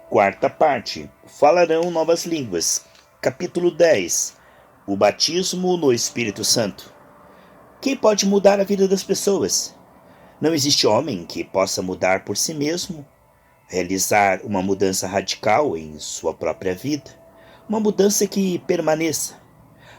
Quarta parte. Falarão novas línguas. Capítulo 10. O batismo no Espírito Santo. Quem pode mudar a vida das pessoas? Não existe homem que possa mudar por si mesmo, realizar uma mudança radical em sua própria vida, uma mudança que permaneça.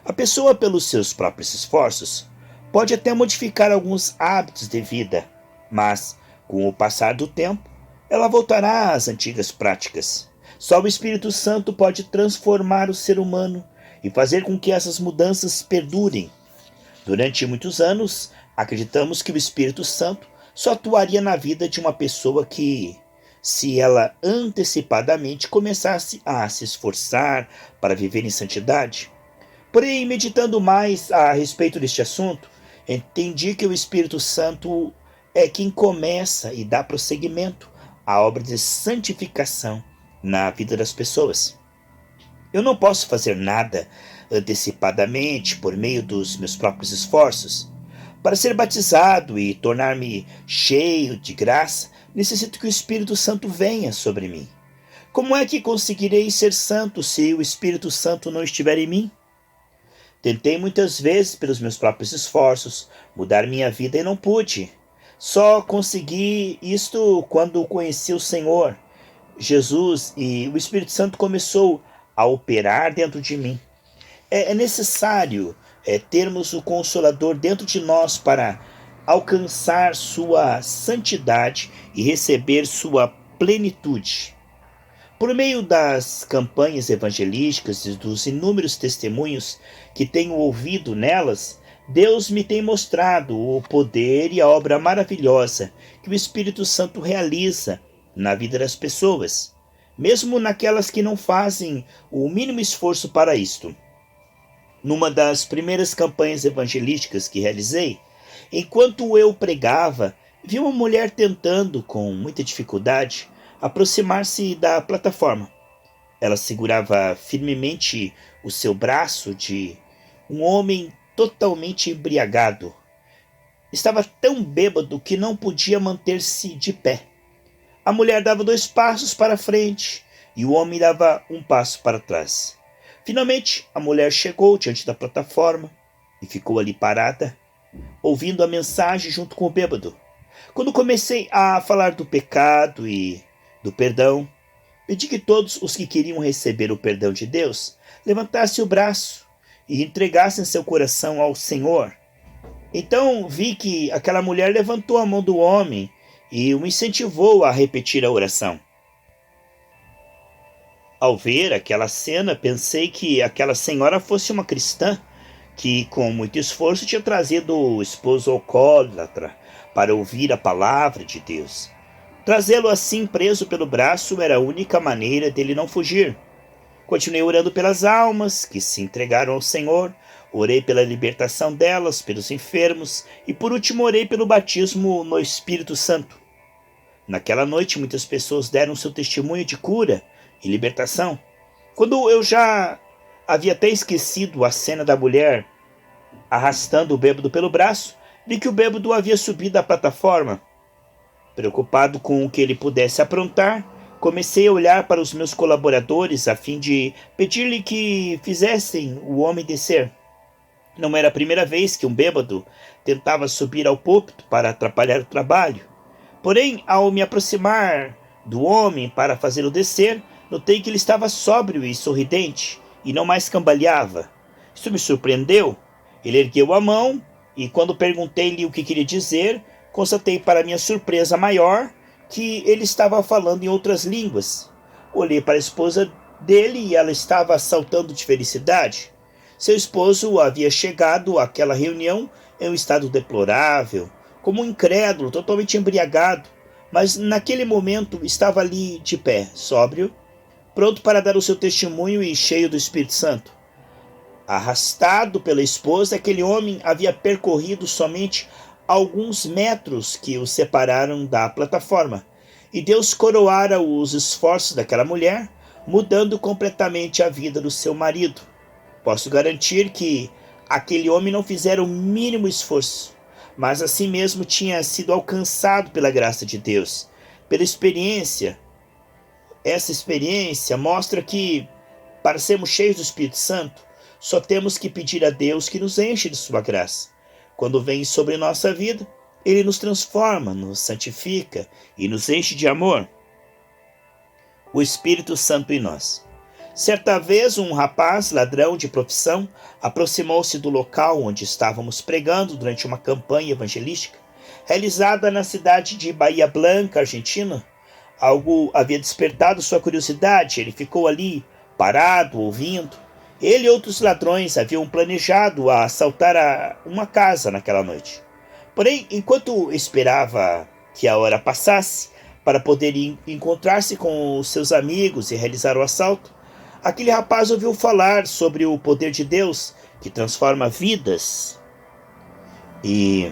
A pessoa, pelos seus próprios esforços, pode até modificar alguns hábitos de vida, mas, com o passar do tempo, ela voltará às antigas práticas. Só o Espírito Santo pode transformar o ser humano e fazer com que essas mudanças perdurem. Durante muitos anos, acreditamos que o Espírito Santo só atuaria na vida de uma pessoa que, se ela antecipadamente começasse a se esforçar para viver em santidade. Porém, meditando mais a respeito deste assunto, entendi que o Espírito Santo é quem começa e dá prosseguimento à obra de santificação na vida das pessoas. Eu não posso fazer nada antecipadamente por meio dos meus próprios esforços. Para ser batizado e tornar-me cheio de graça, necessito que o Espírito Santo venha sobre mim. Como é que conseguirei ser santo se o Espírito Santo não estiver em mim? Tentei muitas vezes, pelos meus próprios esforços, mudar minha vida e não pude. Só consegui isto quando conheci o Senhor Jesus e o Espírito Santo começou a operar dentro de mim. É necessário termos o Consolador dentro de nós para alcançar sua santidade e receber sua plenitude. Por meio das campanhas evangelísticas e dos inúmeros testemunhos que tenho ouvido nelas, Deus me tem mostrado o poder e a obra maravilhosa que o Espírito Santo realiza na vida das pessoas, mesmo naquelas que não fazem o mínimo esforço para isto. Numa das primeiras campanhas evangelísticas que realizei, enquanto eu pregava, vi uma mulher tentando, com muita dificuldade, aproximar-se da plataforma. Ela segurava firmemente o seu braço de um homem totalmente embriagado. Estava tão bêbado que não podia manter-se de pé. A mulher dava 2 passos para frente e o homem dava 1 passo para trás. Finalmente, a mulher chegou diante da plataforma e ficou ali parada, ouvindo a mensagem junto com o bêbado. Quando comecei a falar do pecado e do perdão, pedi que todos os que queriam receber o perdão de Deus levantassem o braço e entregassem seu coração ao Senhor. Então vi que aquela mulher levantou a mão do homem e o incentivou a repetir a oração. Ao ver aquela cena, pensei que aquela senhora fosse uma cristã que, com muito esforço, tinha trazido o esposo alcoólatra para ouvir a palavra de Deus. Trazê-lo assim preso pelo braço era a única maneira dele não fugir. Continuei orando pelas almas que se entregaram ao Senhor, orei pela libertação delas, pelos enfermos e por último orei pelo batismo no Espírito Santo. Naquela noite muitas pessoas deram seu testemunho de cura e libertação. Quando eu já havia até esquecido a cena da mulher arrastando o bêbado pelo braço, vi que o bêbado havia subido à plataforma. Preocupado com o que ele pudesse aprontar, comecei a olhar para os meus colaboradores a fim de pedir-lhe que fizessem o homem descer. Não era a primeira vez que um bêbado tentava subir ao púlpito para atrapalhar o trabalho. Porém, ao me aproximar do homem para fazê-lo descer, notei que ele estava sóbrio e sorridente, e não mais cambaleava. Isso me surpreendeu. Ele ergueu a mão, e quando perguntei-lhe o que queria dizer, constatei para minha surpresa maior que ele estava falando em outras línguas. Olhei para a esposa dele e ela estava saltando de felicidade. Seu esposo havia chegado àquela reunião em um estado deplorável, como um incrédulo, totalmente embriagado, mas naquele momento estava ali de pé, sóbrio, pronto para dar o seu testemunho e cheio do Espírito Santo. Arrastado pela esposa, aquele homem havia percorrido somente alguns metros que o separaram da plataforma, e Deus coroara os esforços daquela mulher, mudando completamente a vida do seu marido. Posso garantir que aquele homem não fizera o mínimo esforço, mas assim mesmo tinha sido alcançado pela graça de Deus. Pela experiência, Essa experiência mostra que, para sermos cheios do Espírito Santo, só temos que pedir a Deus que nos enche de sua graça. Quando vem sobre nossa vida, Ele nos transforma, nos santifica e nos enche de amor. O Espírito Santo em nós. Certa vez, um rapaz, ladrão de profissão, aproximou-se do local onde estávamos pregando durante uma campanha evangelística, realizada na cidade de Bahia Blanca, Argentina. Algo havia despertado sua curiosidade. Ele ficou ali, parado, ouvindo. Ele e outros ladrões haviam planejado assaltar uma casa naquela noite. Porém, enquanto esperava que a hora passasse para poder encontrar-se com os seus amigos e realizar o assalto, aquele rapaz ouviu falar sobre o poder de Deus que transforma vidas. E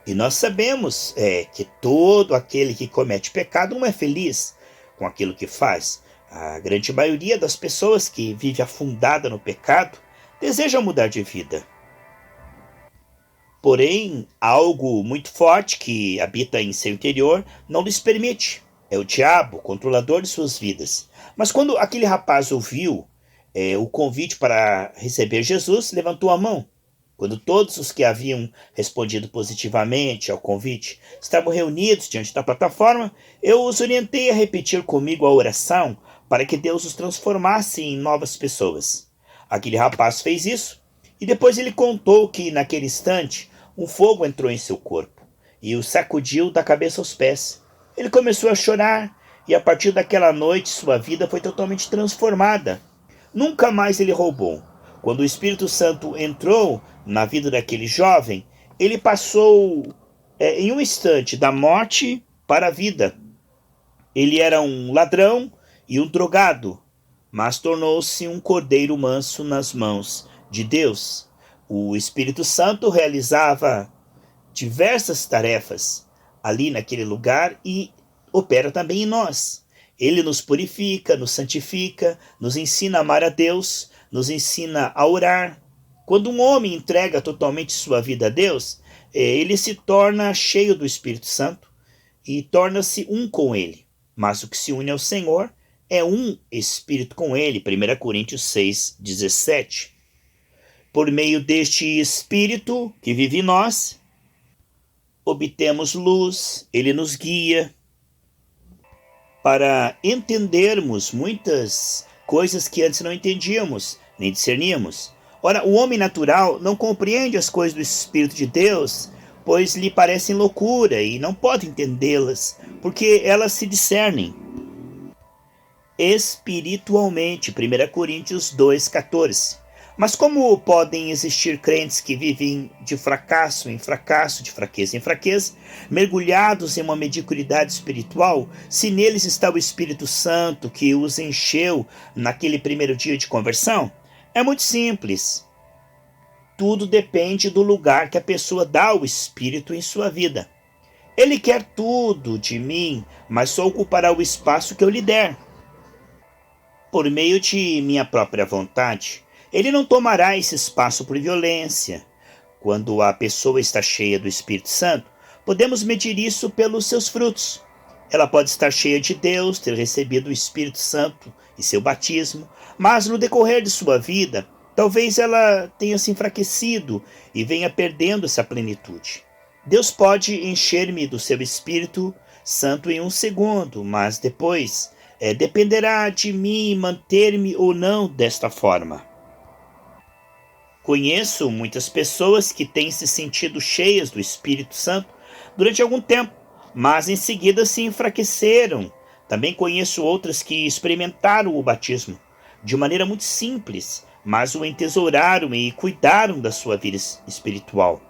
nós sabemos que todo aquele que comete pecado não é feliz com aquilo que faz. A grande maioria das pessoas que vive afundada no pecado deseja mudar de vida. Porém, algo muito forte que habita em seu interior não lhes permite. É o diabo, controlador de suas vidas. Mas quando aquele rapaz ouviu o convite para receber Jesus, levantou a mão. Quando todos os que haviam respondido positivamente ao convite estavam reunidos diante da plataforma, eu os orientei a repetir comigo a oração para que Deus os transformasse em novas pessoas. Aquele rapaz fez isso e depois ele contou que, naquele instante, um fogo entrou em seu corpo e o sacudiu da cabeça aos pés. Ele começou a chorar e, a partir daquela noite, sua vida foi totalmente transformada. Nunca mais ele roubou. Quando o Espírito Santo entrou na vida daquele jovem, ele passou em um instante da morte para a vida. Ele era um ladrão e um drogado, mas tornou-se um cordeiro manso nas mãos de Deus. O Espírito Santo realizava diversas tarefas ali naquele lugar e opera também em nós. Ele nos purifica, nos santifica, nos ensina a amar a Deus, nos ensina a orar. Quando um homem entrega totalmente sua vida a Deus, ele se torna cheio do Espírito Santo e torna-se um com ele. Mas o que se une ao Senhor é um Espírito com ele. 1 Coríntios 6:17. Por meio deste Espírito que vive em nós, obtemos luz, ele nos guia para entendermos muitas coisas que antes não entendíamos, nem discerníamos. Ora, o homem natural não compreende as coisas do Espírito de Deus, pois lhe parecem loucura e não pode entendê-las, porque elas se discernem espiritualmente. 1 Coríntios 2:14. Mas como podem existir crentes que vivem de fracasso em fracasso, de fraqueza em fraqueza, mergulhados em uma mediocridade espiritual, se neles está o Espírito Santo que os encheu naquele primeiro dia de conversão? É muito simples. Tudo depende do lugar que a pessoa dá ao Espírito em sua vida. Ele quer tudo de mim, mas só ocupará o espaço que eu lhe der. Por meio de minha própria vontade, ele não tomará esse espaço por violência. Quando a pessoa está cheia do Espírito Santo, podemos medir isso pelos seus frutos. Ela pode estar cheia de Deus, ter recebido o Espírito Santo e seu batismo, mas no decorrer de sua vida, talvez ela tenha se enfraquecido e venha perdendo essa plenitude. Deus pode encher-me do seu Espírito Santo em um segundo, mas depois dependerá de mim manter-me ou não desta forma. Conheço muitas pessoas que têm se sentido cheias do Espírito Santo durante algum tempo, mas em seguida se enfraqueceram. Também conheço outras que experimentaram o batismo de maneira muito simples, mas o entesouraram e cuidaram da sua vida espiritual,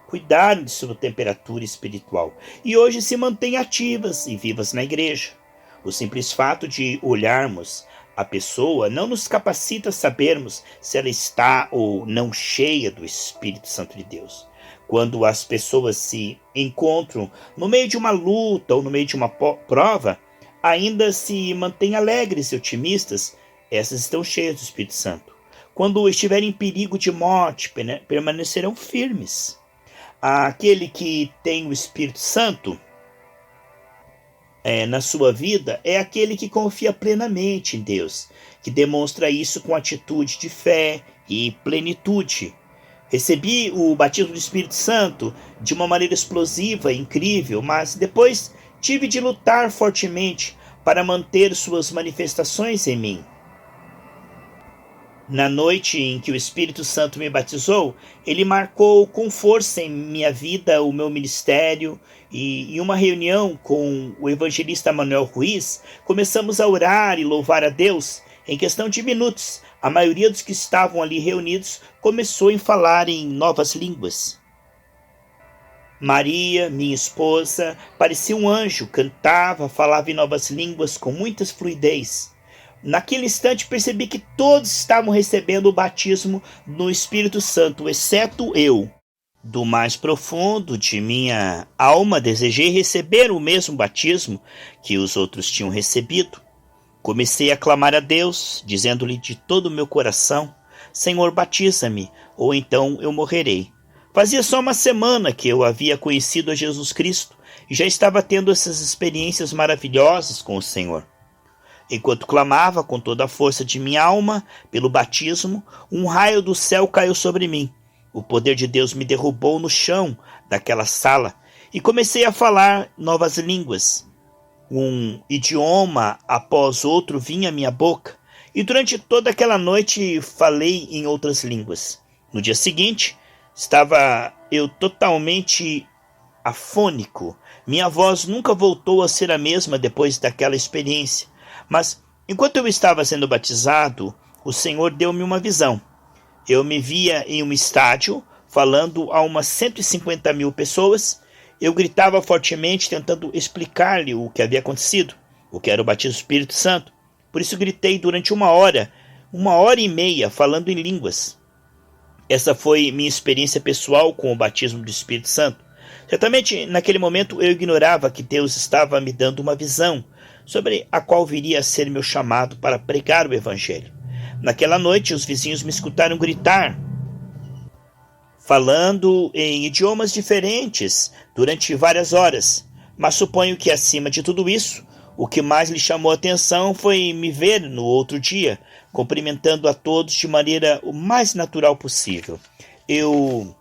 cuidaram de sua temperatura espiritual, e hoje se mantêm ativas e vivas na igreja. O simples fato de olharmos a pessoa não nos capacita a sabermos se ela está ou não cheia do Espírito Santo de Deus. Quando as pessoas se encontram no meio de uma luta ou no meio de uma prova, ainda se mantêm alegres e otimistas, essas estão cheias do Espírito Santo. Quando estiverem em perigo de morte, permanecerão firmes. Aquele que tem o Espírito Santo na sua vida é aquele que confia plenamente em Deus, que demonstra isso com atitude de fé e plenitude. Recebi o batismo do Espírito Santo de uma maneira explosiva e incrível, mas depois tive de lutar fortemente para manter suas manifestações em mim. Na noite em que o Espírito Santo me batizou, ele marcou com força em minha vida o meu ministério, e em uma reunião com o evangelista Manuel Ruiz, começamos a orar e louvar a Deus. Em questão de minutos, a maioria dos que estavam ali reunidos começou a falar em novas línguas. Maria, minha esposa, parecia um anjo, cantava, falava em novas línguas com muita fluidez. Naquele instante percebi que todos estavam recebendo o batismo no Espírito Santo, exceto eu. Do mais profundo de minha alma desejei receber o mesmo batismo que os outros tinham recebido. Comecei a clamar a Deus, dizendo-lhe de todo o meu coração: Senhor, batiza-me, ou então eu morrerei. Fazia só uma semana que eu havia conhecido a Jesus Cristo e já estava tendo essas experiências maravilhosas com o Senhor. Enquanto clamava com toda a força de minha alma pelo batismo, um raio do céu caiu sobre mim. O poder de Deus me derrubou no chão daquela sala e comecei a falar novas línguas. Um idioma após outro vinha à minha boca, e durante toda aquela noite falei em outras línguas. No dia seguinte, estava eu totalmente afônico. Minha voz nunca voltou a ser a mesma depois daquela experiência. Mas, enquanto eu estava sendo batizado, o Senhor deu-me uma visão. Eu me via em um estádio, falando a umas 150 mil pessoas. Eu gritava fortemente, tentando explicar-lhe o que havia acontecido, o que era o batismo do Espírito Santo. Por isso gritei durante 1 hora e meia, falando em línguas. Essa foi minha experiência pessoal com o batismo do Espírito Santo. Certamente, naquele momento, eu ignorava que Deus estava me dando uma visão sobre a qual viria a ser meu chamado para pregar o Evangelho. Naquela noite, os vizinhos me escutaram gritar, falando em idiomas diferentes durante várias horas. Mas suponho que, acima de tudo isso, o que mais lhe chamou a atenção foi me ver no outro dia, cumprimentando a todos de maneira o mais natural possível. Eu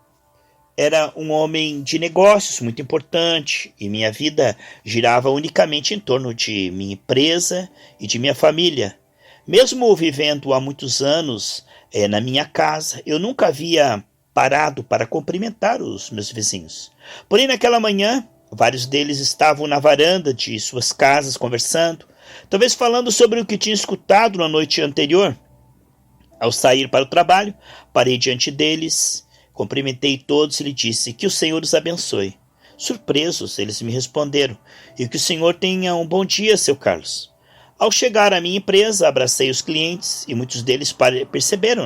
era um homem de negócios muito importante e minha vida girava unicamente em torno de minha empresa e de minha família. Mesmo vivendo há muitos anos na minha casa, eu nunca havia parado para cumprimentar os meus vizinhos. Porém, naquela manhã, vários deles estavam na varanda de suas casas conversando, talvez falando sobre o que tinham escutado na noite anterior. Ao sair para o trabalho, parei diante deles, cumprimentei todos e lhe disse: que o Senhor os abençoe. Surpresos, eles me responderam: e que o Senhor tenha um bom dia, seu Carlos. Ao chegar à minha empresa, abracei os clientes e muitos deles perceberam,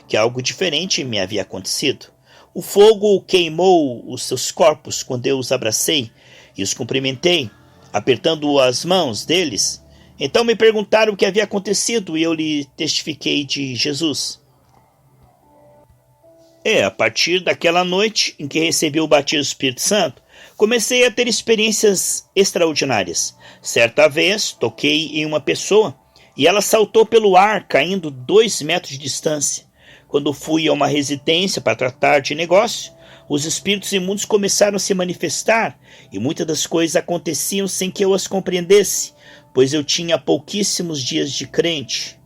que algo diferente me havia acontecido. O fogo queimou os seus corpos quando eu os abracei e os cumprimentei, apertando as mãos deles. Então me perguntaram o que havia acontecido e eu lhe testifiquei de Jesus. A partir daquela noite em que recebi o batismo do Espírito Santo, comecei a ter experiências extraordinárias. Certa vez, toquei em uma pessoa e ela saltou pelo ar, caindo 2 metros de distância. Quando fui a uma residência para tratar de negócio, os espíritos imundos começaram a se manifestar e muitas das coisas aconteciam sem que eu as compreendesse, pois eu tinha pouquíssimos dias de crente.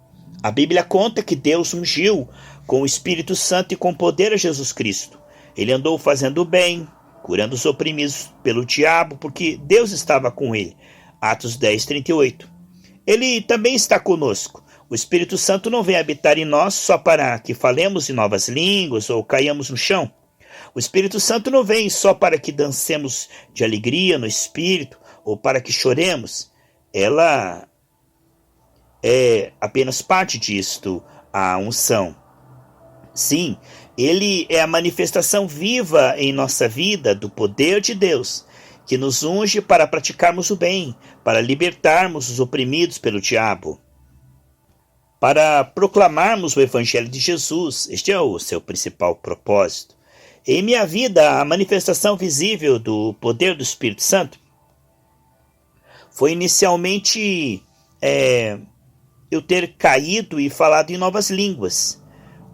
A Bíblia conta que Deus ungiu com o Espírito Santo e com poder a Jesus Cristo. Ele andou fazendo o bem, curando os oprimidos pelo diabo, porque Deus estava com ele. Atos 10:38. Ele também está conosco. O Espírito Santo não vem habitar em nós só para que falemos em novas línguas ou caiamos no chão. O Espírito Santo não vem só para que dancemos de alegria no Espírito ou para que choremos. Ela é apenas parte disto, a unção. Sim, ele é a manifestação viva em nossa vida do poder de Deus, que nos unge para praticarmos o bem, para libertarmos os oprimidos pelo diabo, para proclamarmos o Evangelho de Jesus. Este é o seu principal propósito. Em minha vida, a manifestação visível do poder do Espírito Santo foi inicialmente eu ter caído e falado em novas línguas.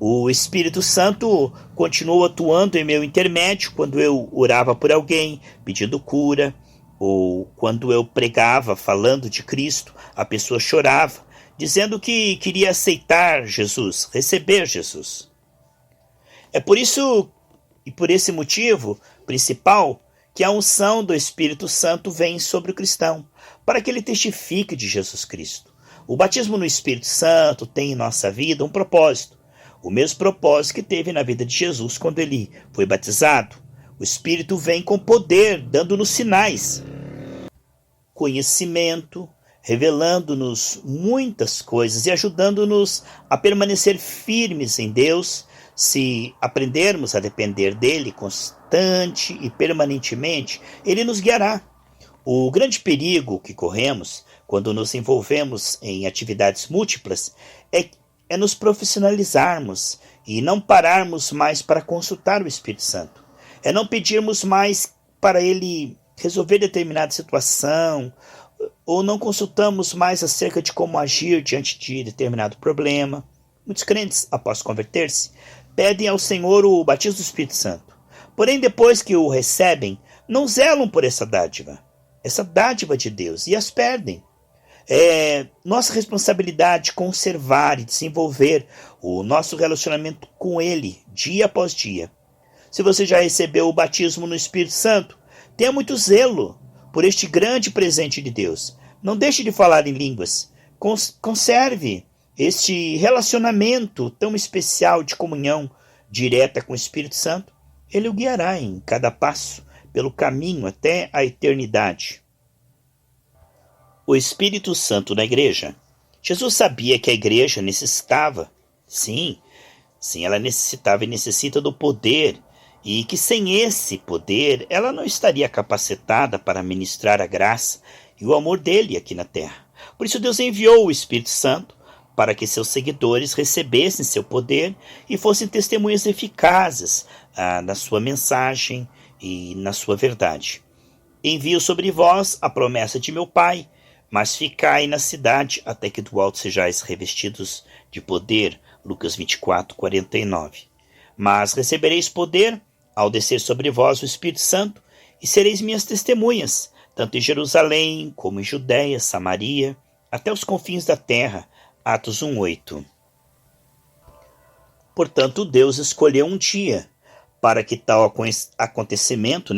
O Espírito Santo continuou atuando em meu intermédio quando eu orava por alguém, pedindo cura, ou quando eu pregava falando de Cristo, a pessoa chorava, dizendo que queria aceitar Jesus, receber Jesus. É por isso e por esse motivo principal que a unção do Espírito Santo vem sobre o cristão, para que ele testifique de Jesus Cristo. O batismo no Espírito Santo tem em nossa vida um propósito, o mesmo propósito que teve na vida de Jesus quando ele foi batizado. O Espírito vem com poder, dando-nos sinais, conhecimento, revelando-nos muitas coisas e ajudando-nos a permanecer firmes em Deus, se aprendermos a depender dele constante e permanentemente, ele nos guiará. O grande perigo que corremos quando nos envolvemos em atividades múltiplas é nos profissionalizarmos e não pararmos mais para consultar o Espírito Santo. É não pedirmos mais para ele resolver determinada situação, ou não consultamos mais acerca de como agir diante de determinado problema. Muitos crentes, após converter-se, pedem ao Senhor o batismo do Espírito Santo. Porém, depois que o recebem, não zelam por essa dádiva de Deus, e as perdem. É nossa responsabilidade conservar e desenvolver o nosso relacionamento com Ele, dia após dia. Se você já recebeu o batismo no Espírito Santo, tenha muito zelo por este grande presente de Deus. Não deixe de falar em línguas. Conserve este relacionamento tão especial de comunhão direta com o Espírito Santo. Ele o guiará em cada passo pelo caminho até a eternidade. O Espírito Santo na igreja. Jesus sabia que a igreja necessitava, sim, ela necessitava e necessita do poder, e que sem esse poder ela não estaria capacitada para ministrar a graça e o amor dele aqui na terra. Por isso Deus enviou o Espírito Santo para que seus seguidores recebessem seu poder e fossem testemunhas eficazes na sua mensagem e na sua verdade. Envio sobre vós a promessa de meu Pai, mas ficai na cidade até que do alto sejais revestidos de poder. Lucas 24, 49. Mas recebereis poder ao descer sobre vós o Espírito Santo, e sereis minhas testemunhas, tanto em Jerusalém, como em Judéia, Samaria, até os confins da terra. Atos 1:8. Portanto, Deus escolheu um dia para que tal acontecimento,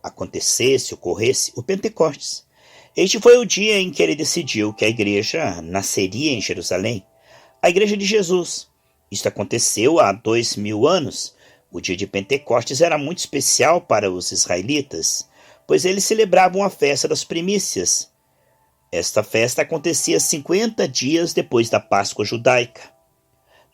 acontecesse, ocorresse, o Pentecostes. Este foi o dia em que ele decidiu que a igreja nasceria em Jerusalém, a igreja de Jesus. Isto aconteceu há 2000 anos. O dia de Pentecostes era muito especial para os israelitas, pois eles celebravam a festa das primícias. Esta festa acontecia 50 dias depois da Páscoa judaica.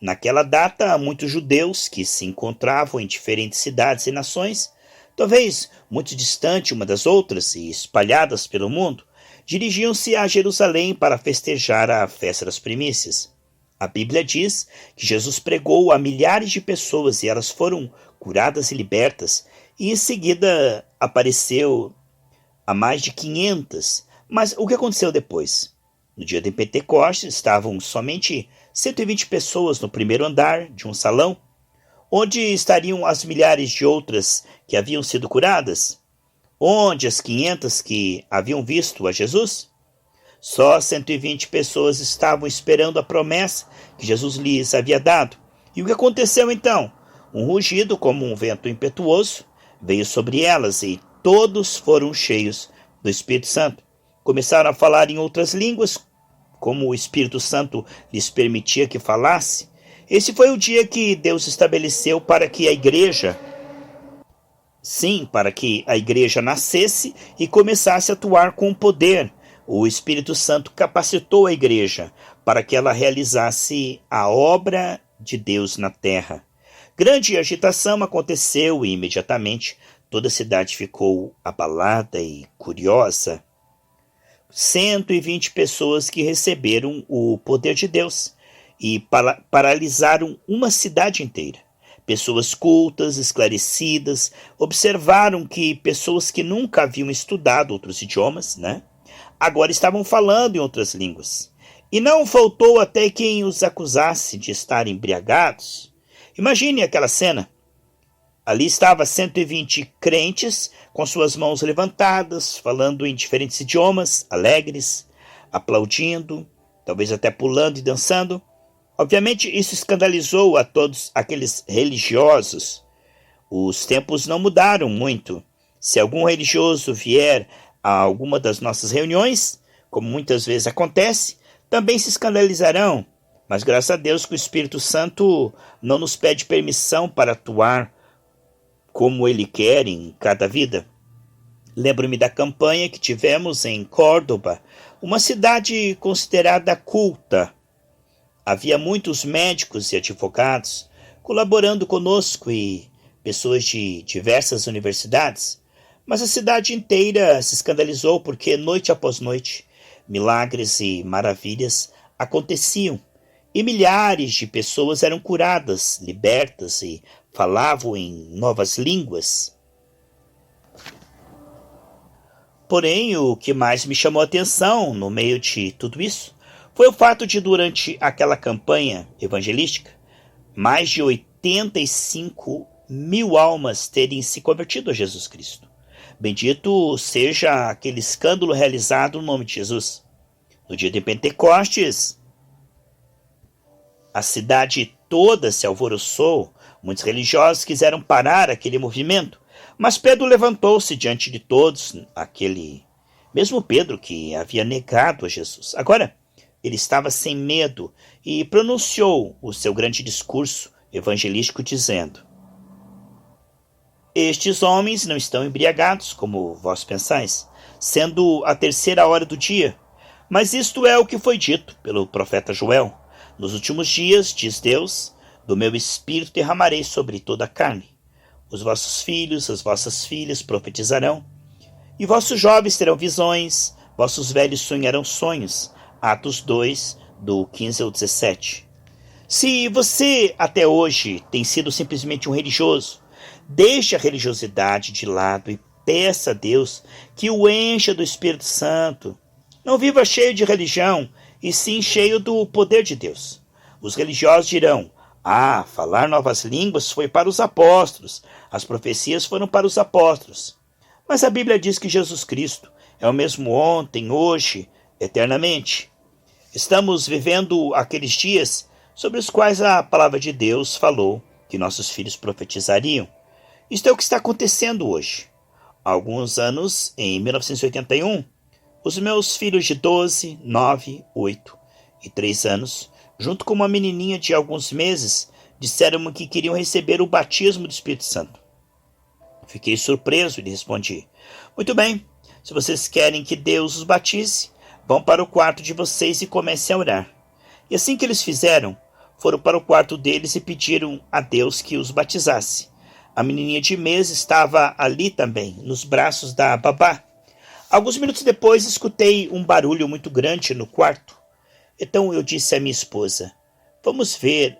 Naquela data, muitos judeus que se encontravam em diferentes cidades e nações, talvez muito distantes uma das outras e espalhadas pelo mundo, dirigiam-se a Jerusalém para festejar a festa das primícias. A Bíblia diz que Jesus pregou a milhares de pessoas e elas foram curadas e libertas, e em seguida apareceu a mais de 500. Mas o que aconteceu depois? No dia de Pentecostes estavam somente 120 pessoas no primeiro andar de um salão. Onde estariam as milhares de outras que haviam sido curadas? Onde as 500 que haviam visto a Jesus? Só 120 pessoas estavam esperando a promessa que Jesus lhes havia dado. E o que aconteceu então? Um rugido como um vento impetuoso veio sobre elas e todos foram cheios do Espírito Santo. Começaram a falar em outras línguas, como o Espírito Santo lhes permitia que falasse. Esse foi o dia que Deus estabeleceu para que a igreja nascesse e começasse a atuar com poder. O Espírito Santo capacitou a igreja para que ela realizasse a obra de Deus na terra. Grande agitação aconteceu e imediatamente toda a cidade ficou abalada e curiosa. 120 pessoas que receberam o poder de Deus e paralisaram uma cidade inteira. Pessoas cultas, esclarecidas, observaram que pessoas que nunca haviam estudado outros idiomas, agora estavam falando em outras línguas. E não faltou até quem os acusasse de estar embriagados. Imagine aquela cena. Ali estava 120 crentes com suas mãos levantadas, falando em diferentes idiomas, alegres, aplaudindo, talvez até pulando e dançando. Obviamente isso escandalizou a todos aqueles religiosos. Os tempos não mudaram muito. Se algum religioso vier a alguma das nossas reuniões, como muitas vezes acontece, também se escandalizarão. Mas graças a Deus que o Espírito Santo não nos pede permissão para atuar como Ele quer em cada vida. Lembro-me da campanha que tivemos em Córdoba, uma cidade considerada culta. Havia muitos médicos e advogados colaborando conosco e pessoas de diversas universidades, mas a cidade inteira se escandalizou porque noite após noite milagres e maravilhas aconteciam e milhares de pessoas eram curadas, libertas e falavam em novas línguas. Porém, o que mais me chamou a atenção no meio de tudo isso foi o fato de, durante aquela campanha evangelística, mais de 85 mil almas terem se convertido a Jesus Cristo. Bendito seja aquele escândalo realizado no nome de Jesus. No dia de Pentecostes, a cidade toda se alvoroçou. Muitos religiosos quiseram parar aquele movimento, mas Pedro levantou-se diante de todos, aquele mesmo Pedro que havia negado a Jesus. Agora, ele estava sem medo e pronunciou o seu grande discurso evangelístico dizendo: estes homens não estão embriagados, como vós pensais, sendo a 3ª hora do dia. Mas isto é o que foi dito pelo profeta Joel. Nos últimos dias, diz Deus, do meu espírito derramarei sobre toda a carne. Os vossos filhos, as vossas filhas profetizarão, e vossos jovens terão visões, vossos velhos sonharão sonhos. Atos 2, do 15 ao 17. Se você até hoje tem sido simplesmente um religioso, deixe a religiosidade de lado e peça a Deus que o encha do Espírito Santo. Não viva cheio de religião, e sim cheio do poder de Deus. Os religiosos dirão: falar novas línguas foi para os apóstolos, as profecias foram para os apóstolos. Mas a Bíblia diz que Jesus Cristo é o mesmo ontem, hoje, eternamente. Estamos vivendo aqueles dias sobre os quais a palavra de Deus falou que nossos filhos profetizariam. Isto é o que está acontecendo hoje. Há alguns anos, em 1981, os meus filhos de 12, 9, 8 e 3 anos, junto com uma menininha de alguns meses, disseram-me que queriam receber o batismo do Espírito Santo. Fiquei surpreso e lhe respondi: muito bem, se vocês querem que Deus os batize, vão para o quarto de vocês e comecem a orar. E assim que eles fizeram, foram para o quarto deles e pediram a Deus que os batizasse. A menininha de meses estava ali também, nos braços da babá. Alguns minutos depois, escutei um barulho muito grande no quarto. Então eu disse à minha esposa: vamos ver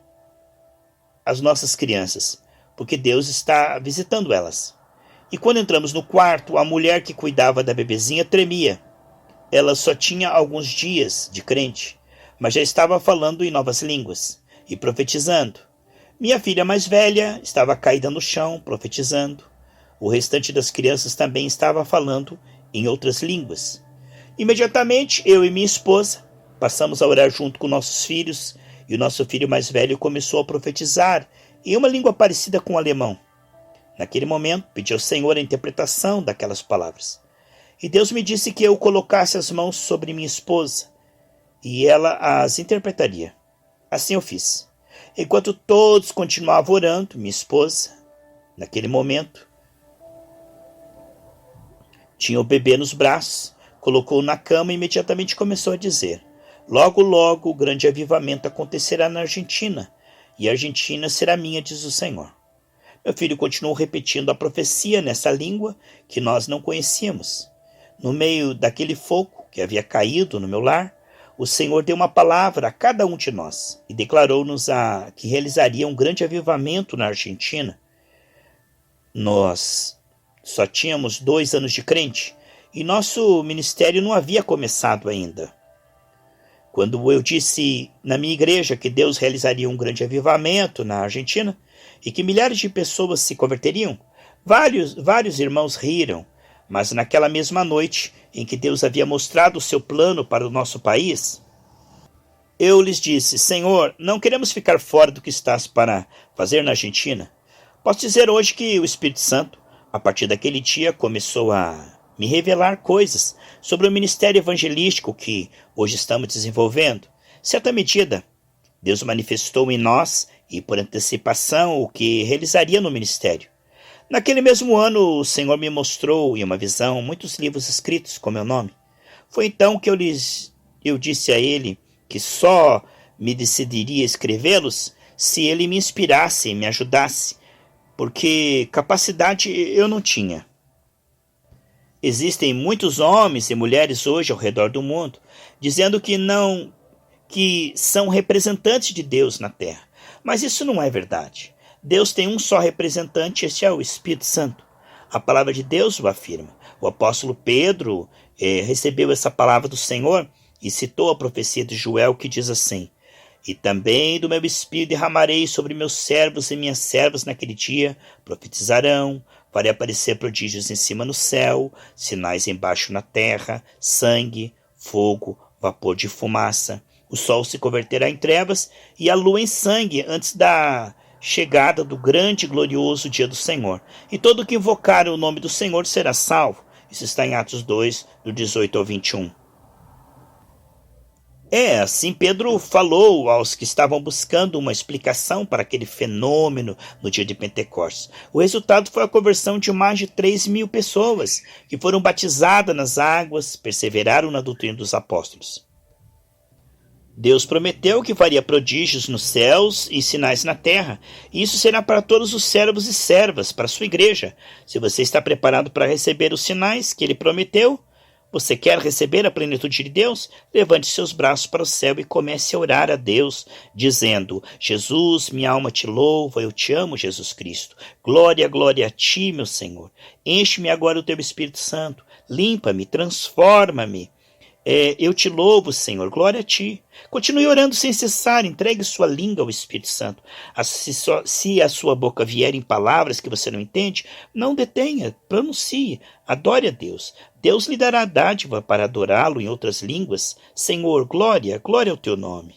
as nossas crianças, porque Deus está visitando elas. E quando entramos no quarto, a mulher que cuidava da bebezinha tremia. Ela só tinha alguns dias de crente, mas já estava falando em novas línguas e profetizando. Minha filha mais velha estava caída no chão, profetizando. O restante das crianças também estava falando em outras línguas. Imediatamente, eu e minha esposa passamos a orar junto com nossos filhos, e o nosso filho mais velho começou a profetizar em uma língua parecida com o alemão. Naquele momento, pedi ao Senhor a interpretação daquelas palavras. E Deus me disse que eu colocasse as mãos sobre minha esposa, e ela as interpretaria. Assim eu fiz. Enquanto todos continuavam orando, minha esposa, naquele momento, tinha o bebê nos braços, colocou-o na cama e imediatamente começou a dizer: logo, logo o grande avivamento acontecerá na Argentina, e a Argentina será minha, diz o Senhor. Meu filho continuou repetindo a profecia nessa língua que nós não conhecíamos. No meio daquele fogo que havia caído no meu lar, o Senhor deu uma palavra a cada um de nós e declarou-nos que realizaria um grande avivamento na Argentina. Nós só tínhamos 2 anos de crente e nosso ministério não havia começado ainda. Quando eu disse na minha igreja que Deus realizaria um grande avivamento na Argentina e que milhares de pessoas se converteriam, vários irmãos riram, mas naquela mesma noite em que Deus havia mostrado o seu plano para o nosso país, eu lhes disse: Senhor, não queremos ficar fora do que estás para fazer na Argentina. Posso dizer hoje que o Espírito Santo, a partir daquele dia, começou a me revelar coisas sobre o ministério evangelístico que hoje estamos desenvolvendo. Certa medida, Deus manifestou em nós e por antecipação o que realizaria no ministério. Naquele mesmo ano, o Senhor me mostrou em uma visão muitos livros escritos com meu nome. Foi então que eu disse a ele que só me decidiria escrevê-los se ele me inspirasse e me ajudasse, porque capacidade eu não tinha. Existem muitos homens e mulheres hoje ao redor do mundo dizendo que são representantes de Deus na terra, mas isso não é verdade. Deus tem um só representante, este é o Espírito Santo. A palavra de Deus o afirma. O apóstolo Pedro recebeu essa palavra do Senhor e citou a profecia de Joel, que diz assim: E também do meu espírito derramarei sobre meus servos e minhas servas naquele dia, profetizarão, farei aparecer prodígios em cima no céu, sinais embaixo na terra, sangue, fogo, vapor de fumaça. O sol se converterá em trevas e a lua em sangue antes da chegada do grande e glorioso dia do Senhor. E todo que invocar o nome do Senhor será salvo. Isso está em Atos 2, do 18 ao 21. Assim Pedro falou aos que estavam buscando uma explicação para aquele fenômeno no dia de Pentecostes. O resultado foi a conversão de mais de 3.000 pessoas, que foram batizadas nas águas, perseveraram na doutrina dos apóstolos. Deus prometeu que faria prodígios nos céus e sinais na terra, e isso será para todos os servos e servas, para a sua igreja. Se você está preparado para receber os sinais que ele prometeu, você quer receber a plenitude de Deus? Levante seus braços para o céu e comece a orar a Deus, dizendo: Jesus, minha alma te louva, eu te amo, Jesus Cristo. Glória, glória a ti, meu Senhor. Enche-me agora o teu Espírito Santo. Limpa-me, transforma-me. Eu te louvo, Senhor, glória a ti. Continue orando sem cessar, entregue sua língua ao Espírito Santo. Se a sua boca vier em palavras que você não entende, não detenha, pronuncie, adore a Deus. Deus lhe dará a dádiva para adorá-lo em outras línguas. Senhor, glória, glória ao teu nome.